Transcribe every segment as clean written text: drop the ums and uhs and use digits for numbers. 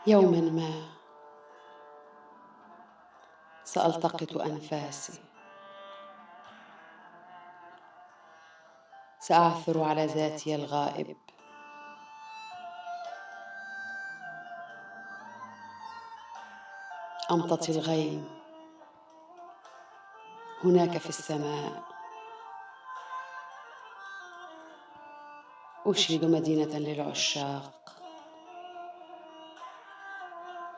يوما ما سألتقط أنفاسي، سأعثر على ذاتي الغائب، أمتطي الغيم هناك في السماء، أشيد مدينة للعشاق،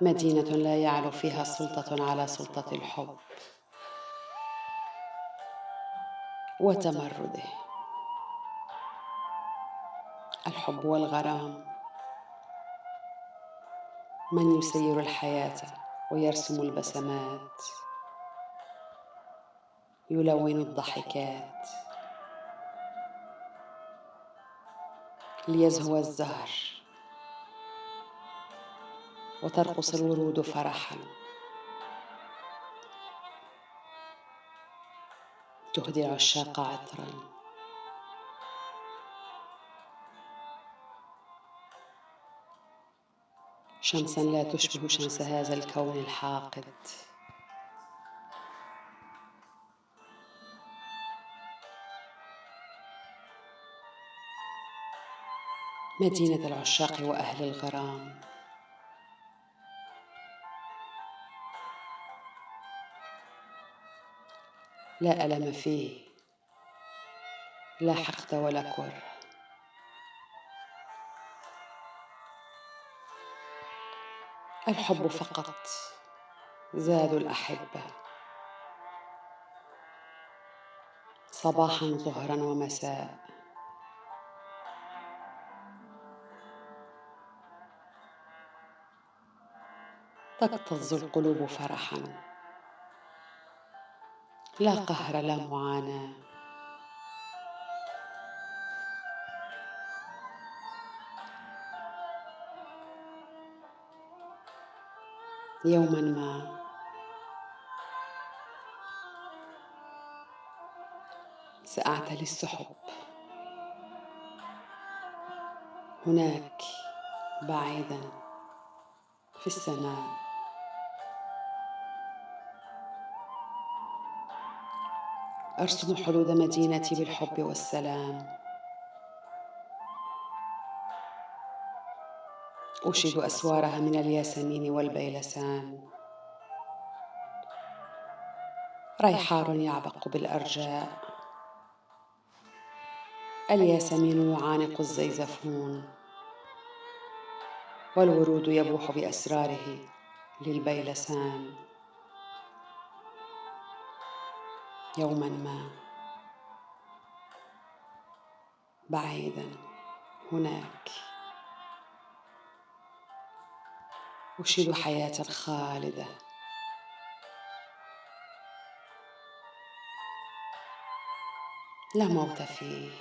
مدينة لا يعلو فيها سلطة على سلطة الحب وتمرده. الحب والغرام من يسير الحياة ويرسم البسمات، يلون الضحكات، ليزهو الزهر وترقص الورود فرحا، تهدي العشاق عطرا، شمسا لا تشبه شمس هذا الكون الحاقد، مدينة العشاق وأهل الغرام. لا ألم فيه، لا حقد ولا كره، الحب فقط زاد الأحبة، صباحا ظهرا ومساء، تكتظ القلوب فرحا، لا قهر لا معاناة. يوما ما سأعتلي السحب، هناك بعيدا في السماء، أرسم حدود مدينتي بالحب والسلام، أشيد أسوارها من الياسمين والبيلسان، ريحان يعبق بالأرجاء، الياسمين يعانق الزيزفون، والورود يبوح بأسراره للبيلسان. يوما ما بعيدا هناك أشيد حياة خالدة، لا موت فيه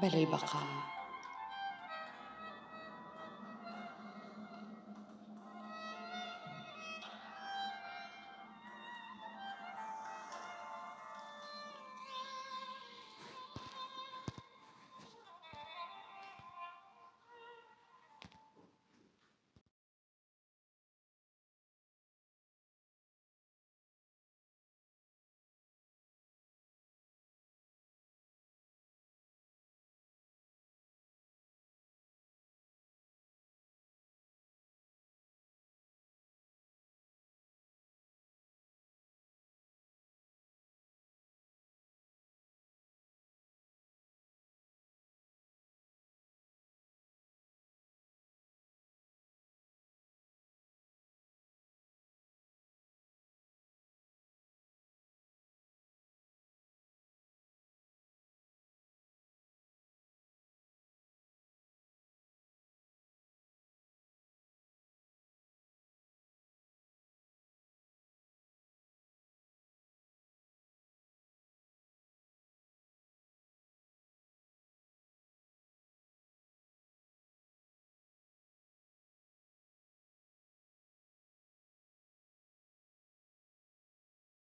بل البقاء.